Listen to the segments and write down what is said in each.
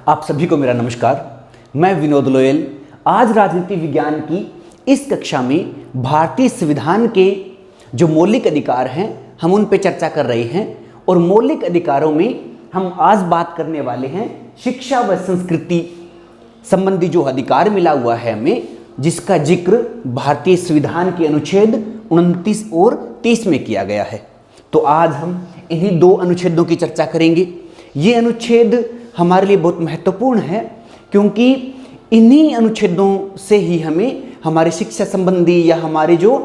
आप सभी को मेरा नमस्कार। मैं विनोद लोयल। आज राजनीति विज्ञान की इस कक्षा में भारतीय संविधान के जो मौलिक अधिकार हैं हम उन पर चर्चा कर रहे हैं और मौलिक अधिकारों में हम आज बात करने वाले हैं शिक्षा व संस्कृति संबंधी जो अधिकार मिला हुआ है हमें, जिसका जिक्र भारतीय संविधान के अनुच्छेद 29 और 30 में किया गया है। तो आज हम इन्हीं दो अनुच्छेदों की चर्चा करेंगे। ये अनुच्छेद हमारे लिए बहुत महत्वपूर्ण है क्योंकि इन्हीं अनुच्छेदों से ही हमें हमारे शिक्षा संबंधी या हमारे जो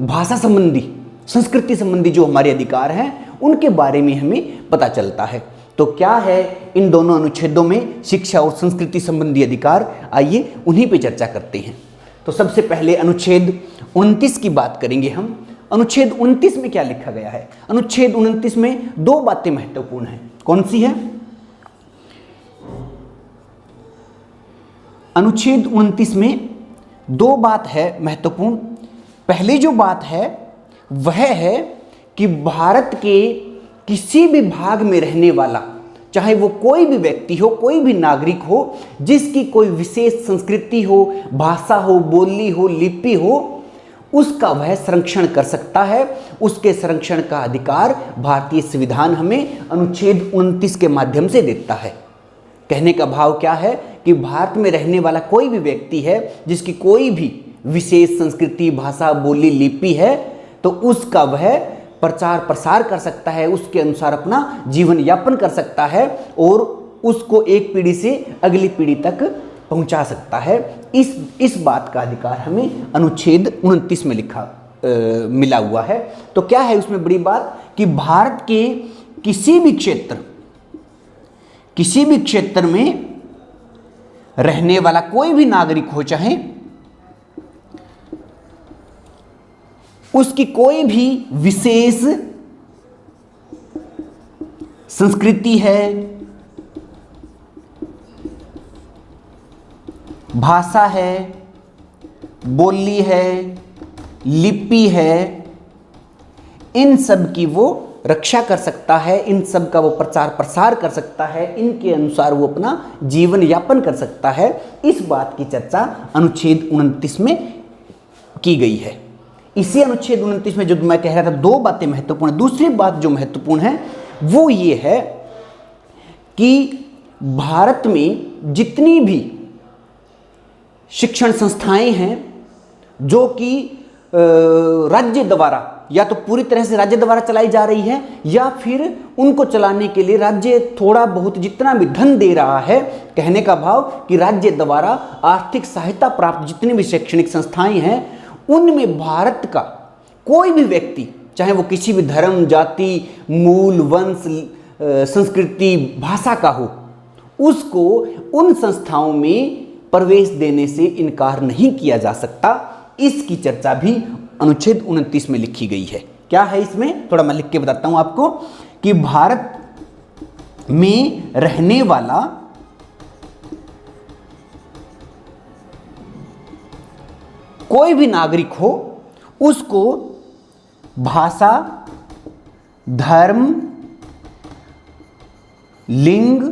भाषा संबंधी, संस्कृति संबंधी जो हमारे अधिकार हैं उनके बारे में हमें पता चलता है। तो क्या है इन दोनों अनुच्छेदों में शिक्षा और संस्कृति संबंधी अधिकार, आइए उन्हीं पे चर्चा करते हैं। तो सबसे पहले अनुच्छेद 29 की बात करेंगे हम। अनुच्छेद 29 में क्या लिखा गया है? अनुच्छेद 29 में दो बातें महत्वपूर्ण हैं। कौन सी है? अनुच्छेद 29 में दो बात है महत्वपूर्ण। पहली जो बात है वह है कि भारत के किसी भी भाग में रहने वाला, चाहे वो कोई भी व्यक्ति हो, कोई भी नागरिक हो, जिसकी कोई विशेष संस्कृति हो, भाषा हो, बोली हो, लिपि हो, उसका वह संरक्षण कर सकता है। उसके संरक्षण का अधिकार भारतीय संविधान हमें अनुच्छेद 29 के माध्यम से देता है। कहने का भाव क्या है कि भारत में रहने वाला कोई भी व्यक्ति है जिसकी कोई भी विशेष संस्कृति, भाषा, बोली, लिपि है, तो उसका वह प्रचार प्रसार कर सकता है, उसके अनुसार अपना जीवन यापन कर सकता है और उसको एक पीढ़ी से अगली पीढ़ी तक पहुंचा सकता है। इस बात का अधिकार हमें अनुच्छेद 29 में मिला हुआ है। तो क्या है उसमें बड़ी बात कि भारत के किसी भी क्षेत्र में रहने वाला कोई भी नागरिक हो, चाहे उसकी कोई भी विशेष संस्कृति है, भाषा है, बोली है, लिपि है, इन सब की वो रक्षा कर सकता है, इन सब का वो प्रचार प्रसार कर सकता है, इनके अनुसार वो अपना जीवन यापन कर सकता है। इस बात की चर्चा अनुच्छेद 29 में की गई है। इसी अनुच्छेद 29 में जो मैं कह रहा था दो बातें महत्वपूर्ण है। दूसरी बात जो महत्वपूर्ण है वो ये है कि भारत में जितनी भी शिक्षण संस्थाएं हैं जो कि राज्य द्वारा या तो पूरी तरह से राज्य द्वारा चलाई जा रही है या फिर उनको चलाने के लिए राज्य थोड़ा बहुत जितना भी धन दे रहा है, कहने का भाव कि राज्य द्वारा आर्थिक सहायता प्राप्त जितनी भी शैक्षणिक संस्थाएं हैं उनमें भारत का कोई भी व्यक्ति, चाहे वो किसी भी धर्म, जाति, मूल, वंश, संस्कृति, भाषा का हो, उसको उन संस्थाओं में प्रवेश देने से इनकार नहीं किया जा सकता। इसकी चर्चा भी अनुच्छेद 29 में लिखी गई है। क्या है इसमें? थोड़ा मैं लिख के बताता हूं आपको कि भारत में रहने वाला कोई भी नागरिक हो, उसको भाषा, धर्म, लिंग,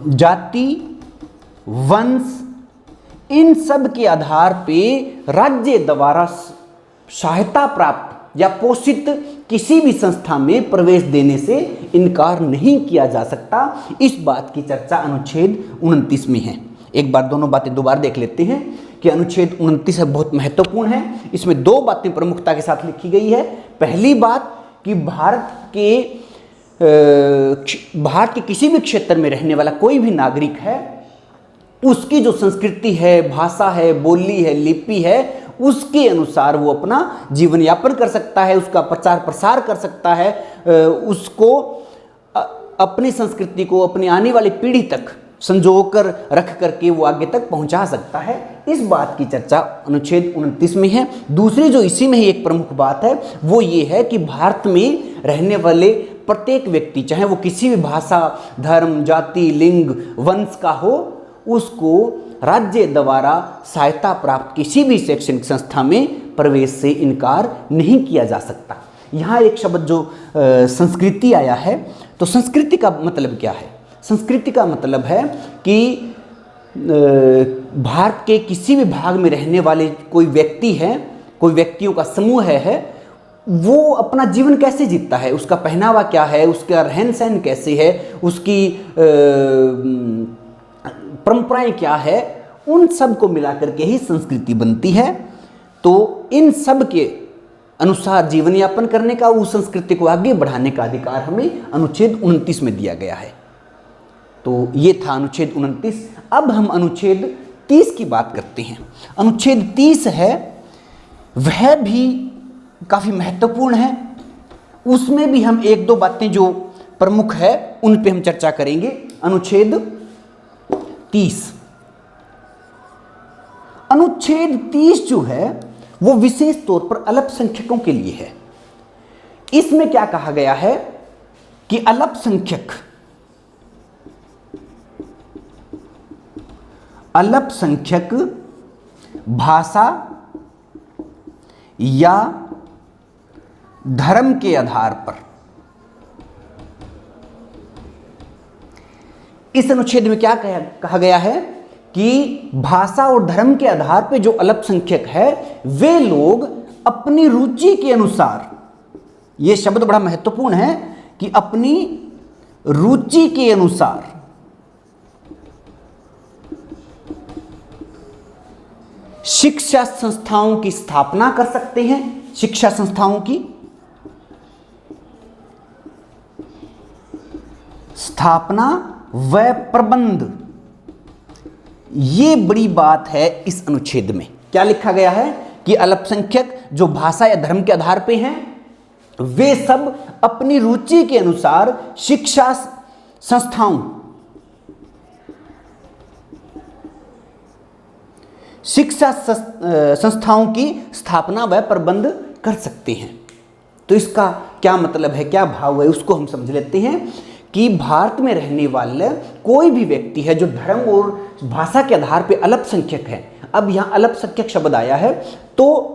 जाति, वंश, इन सब के आधार पे राज्य द्वारा सहायता प्राप्त या पोषित किसी भी संस्था में प्रवेश देने से इनकार नहीं किया जा सकता। इस बात की चर्चा अनुच्छेद 29 में है। एक बार दोनों बातें दोबारा देख लेते हैं कि अनुच्छेद 29 है बहुत महत्वपूर्ण है। इसमें दो बातें प्रमुखता के साथ लिखी गई है। पहली बात कि भारत के किसी भी क्षेत्र में रहने वाला कोई भी नागरिक है, उसकी जो संस्कृति है, भाषा है, बोली है, लिपि है, उसके अनुसार वो अपना जीवन यापन कर सकता है, उसका प्रचार प्रसार कर सकता है, उसको अपनी संस्कृति को अपनी आने वाली पीढ़ी तक संजो कर रख करके वो आगे तक पहुंचा सकता है। इस बात की चर्चा अनुच्छेद 29 में है। दूसरी जो इसी में ही एक प्रमुख बात है वो ये है कि भारत में रहने वाले प्रत्येक व्यक्ति, चाहे वो किसी भी भाषा, धर्म, जाति, लिंग, वंश का हो, उसको राज्य द्वारा सहायता प्राप्त किसी भी शैक्षणिक संस्था में प्रवेश से इनकार नहीं किया जा सकता। यहाँ एक शब्द जो संस्कृति आया है, तो संस्कृति का मतलब क्या है? संस्कृति का मतलब है कि भारत के किसी भी भाग में रहने वाले कोई व्यक्ति है, कोई व्यक्तियों का समूह है, वो अपना जीवन कैसे जीता है, उसका पहनावा क्या है, उसका रहन सहन कैसे है, उसकी परंपराएं क्या है, उन सब को मिलाकर के ही संस्कृति बनती है। तो इन सब के अनुसार जीवन यापन करने का, उस संस्कृति को आगे बढ़ाने का अधिकार हमें अनुच्छेद 29 में दिया गया है। तो ये था अनुच्छेद 29। अब हम अनुच्छेद 30 की बात करते हैं। अनुच्छेद 30 है, वह भी काफ़ी महत्वपूर्ण है। उसमें भी हम एक दो बातें जो प्रमुख है उन पे हम चर्चा करेंगे। अनुच्छेद 30, अनुच्छेद 30 जो है वो विशेष तौर पर अल्पसंख्यकों के लिए है। इसमें क्या कहा गया है कि अल्पसंख्यक भाषा या धर्म के आधार पर, इस अनुच्छेद में क्या कहा गया है कि भाषा और धर्म के आधार पर जो अल्पसंख्यक है वे लोग अपनी रुचि के अनुसार, यह शब्द बड़ा महत्वपूर्ण है कि अपनी रुचि के अनुसार शिक्षा संस्थाओं की स्थापना कर सकते हैं। शिक्षा संस्थाओं की स्थापना व प्रबंध, ये बड़ी बात है इस अनुच्छेद में। क्या लिखा गया है कि अल्पसंख्यक जो भाषा या धर्म के आधार पे हैं वे सब अपनी रुचि के अनुसार शिक्षा संस्थाओं की स्थापना व प्रबंध कर सकते हैं। तो इसका क्या मतलब है, क्या भाव है, उसको हम समझ लेते हैं कि भारत में रहने वाले कोई भी व्यक्ति है जो धर्म और भाषा के आधार पर अल्पसंख्यक है। अब यहाँ अल्पसंख्यक शब्द आया है तो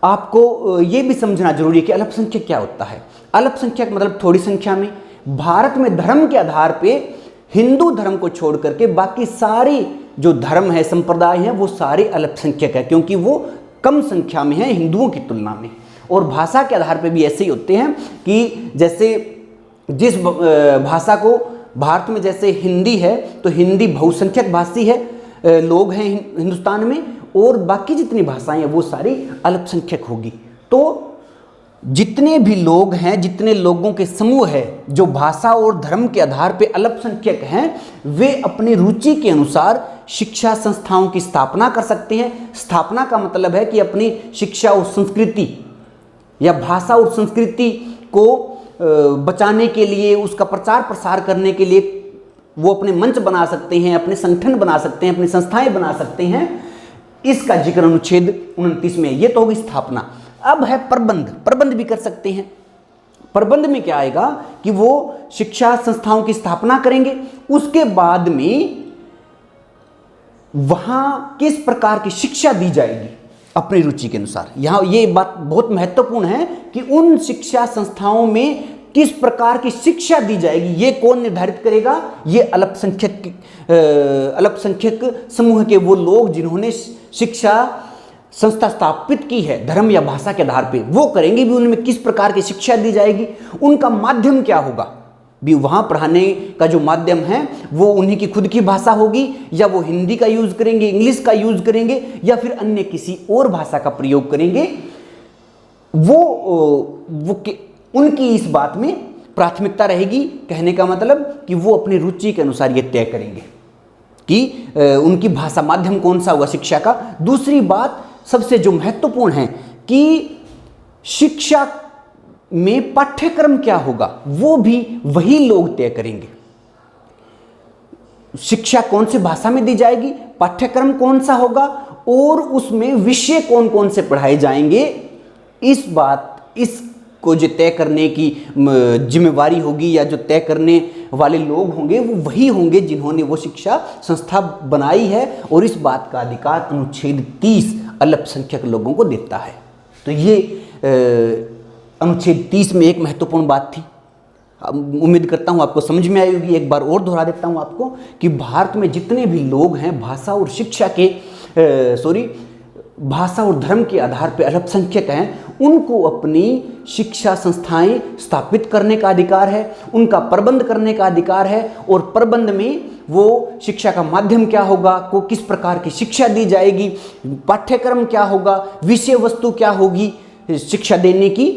आपको ये भी समझना जरूरी है कि अल्पसंख्यक क्या होता है। अल्पसंख्यक मतलब थोड़ी संख्या में। भारत में धर्म के आधार पे हिंदू धर्म को छोड़ करके बाकी सारी जो धर्म है, संप्रदाय हैं, वो सारे अल्पसंख्यक है, क्योंकि वो कम संख्या में है हिंदुओं की तुलना में। और भाषा के आधार पे भी ऐसे ही होते हैं कि जैसे जिस भाषा को भारत में जैसे हिंदी है तो हिंदी बहुसंख्यक भाषी है, लोग हैं हिंदुस्तान में, और बाकी जितनी भाषाएं हैं वो सारी अल्पसंख्यक होगी। तो जितने भी लोग हैं, जितने लोगों के समूह है जो भाषा और धर्म के आधार पे अल्पसंख्यक हैं, वे अपनी रुचि के अनुसार शिक्षा संस्थाओं की स्थापना कर सकते हैं। स्थापना का मतलब है कि अपनी शिक्षा और संस्कृति या भाषा और संस्कृति को बचाने के लिए, उसका प्रचार प्रसार करने के लिए वो अपने मंच बना सकते हैं, अपने संगठन बना सकते हैं, अपनी संस्थाएं बना सकते हैं। इसका जिक्र अनुच्छेद 29 में। ये तो होगी स्थापना। अब है प्रबंध। प्रबंध भी कर सकते हैं। प्रबंध में क्या आएगा कि वो शिक्षा संस्थाओं की स्थापना करेंगे, उसके बाद में वहां किस प्रकार की शिक्षा दी जाएगी अपनी रुचि के अनुसार। यहां ये बात बहुत महत्वपूर्ण है कि उन शिक्षा संस्थाओं में किस प्रकार की शिक्षा दी जाएगी, ये कौन निर्धारित करेगा? ये अल्पसंख्यक समूह के वो लोग जिन्होंने शिक्षा संस्था स्थापित की है धर्म या भाषा के आधार पे, वो करेंगे भी। उनमें किस प्रकार की शिक्षा दी जाएगी, उनका माध्यम क्या होगा भी, वहां पढ़ाने का जो माध्यम है वो उन्हीं की खुद की भाषा होगी, या वो हिंदी का यूज करेंगे, इंग्लिश का यूज करेंगे, या फिर अन्य किसी और भाषा का प्रयोग करेंगे। उनकी इस बात में प्राथमिकता रहेगी। कहने का मतलब कि वो अपनी रुचि के अनुसार ये तय करेंगे कि उनकी भाषा माध्यम कौन सा होगा शिक्षा का। दूसरी बात सबसे जो महत्वपूर्ण है कि शिक्षा में पाठ्यक्रम क्या होगा, वो भी वही लोग तय करेंगे। शिक्षा कौन सी भाषा में दी जाएगी, पाठ्यक्रम कौन सा होगा, और उसमें विषय कौन कौन से पढ़ाए जाएंगे, इसको जो तय करने की जिम्मेवारी होगी या जो तय करने वाले लोग होंगे वो वही होंगे जिन्होंने वो शिक्षा संस्था बनाई है। और इस बात का अधिकार अनुच्छेद 30 अल्पसंख्यक लोगों को देता है। तो ये अनुच्छेद 30 में एक महत्वपूर्ण बात थी। उम्मीद करता हूँ आपको समझ में आई होगी। एक बार और दोहरा देता हूँ आपको कि भारत में जितने भी लोग हैं भाषा और शिक्षा के भाषा और धर्म के आधार पर अल्पसंख्यक हैं, उनको अपनी शिक्षा संस्थाएं स्थापित करने का अधिकार है, उनका प्रबंध करने का अधिकार है। और प्रबंध में वो शिक्षा का माध्यम क्या होगा, को किस प्रकार की शिक्षा दी जाएगी, पाठ्यक्रम क्या होगा, विषय वस्तु क्या होगी शिक्षा देने की,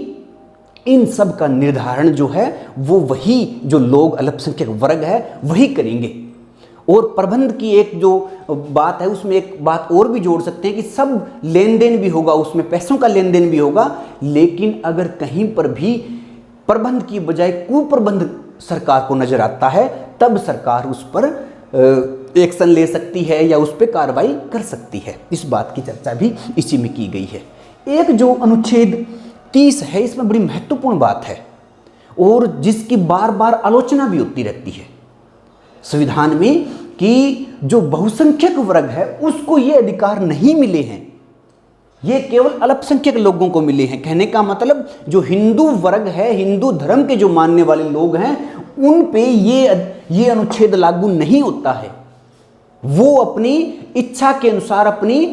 इन सब का निर्धारण जो है वो वही जो लोग अल्पसंख्यक वर्ग है वही करेंगे। और प्रबंध की एक जो बात है उसमें एक बात और भी जोड़ सकते हैं कि सब लेन देन भी होगा, उसमें पैसों का लेन देन भी होगा, लेकिन अगर कहीं पर भी प्रबंध की बजाय कुप्रबंध सरकार को नजर आता है तब सरकार उस पर एक्शन ले सकती है या उस पर कार्रवाई कर सकती है। इस बात की चर्चा भी इसी में की गई है। एक जो अनुच्छेद 30 है इसमें बड़ी महत्वपूर्ण बात है और जिसकी बार बार आलोचना भी होती रहती है संविधान में कि जो बहुसंख्यक वर्ग है उसको ये अधिकार नहीं मिले हैं, ये केवल अल्पसंख्यक लोगों को मिले हैं। कहने का मतलब जो हिंदू वर्ग है, हिंदू धर्म के जो मानने वाले लोग हैं, उन पे ये अनुच्छेद लागू नहीं होता है। वो अपनी इच्छा के अनुसार अपनी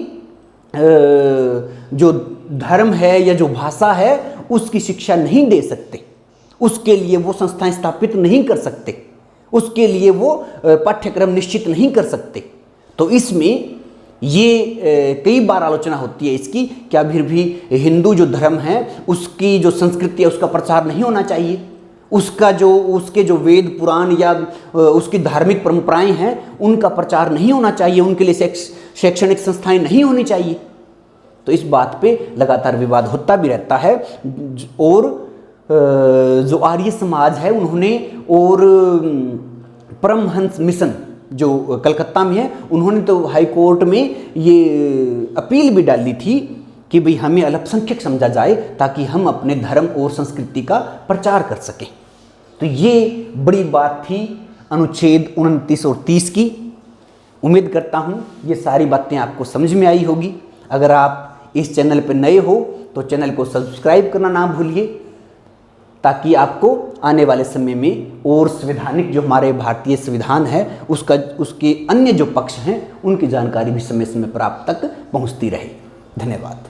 जो धर्म है या जो भाषा है उसकी शिक्षा नहीं दे सकते, उसके लिए वो संस्थाएं स्थापित नहीं कर सकते, उसके लिए वो पाठ्यक्रम निश्चित नहीं कर सकते। तो इसमें ये कई बार आलोचना होती है इसकी, क्या फिर भी हिंदू जो धर्म है उसकी जो संस्कृति है उसका प्रचार नहीं होना चाहिए, उसके जो वेद पुराण या उसकी धार्मिक परंपराएं हैं उनका प्रचार नहीं होना चाहिए, उनके लिए शैक्षणिक संस्थाएं नहीं होनी चाहिए। तो इस बात पे लगातार विवाद होता भी रहता है। और जो आर्य समाज है उन्होंने और परमहंस मिशन जो कलकत्ता में है उन्होंने तो हाई कोर्ट में ये अपील भी डाली थी कि भाई हमें अल्पसंख्यक समझा जाए ताकि हम अपने धर्म और संस्कृति का प्रचार कर सकें। तो ये बड़ी बात थी अनुच्छेद 29 और 30 की। उम्मीद करता हूँ ये सारी बातें आपको समझ में आई होगी। अगर आप इस चैनल पर नए हो तो चैनल को सब्सक्राइब करना ना भूलिए ताकि आपको आने वाले समय में और संवैधानिक जो हमारे भारतीय संविधान है उसके अन्य जो पक्ष हैं उनकी जानकारी भी समय समय पर आप तक पहुंचती रहे। धन्यवाद।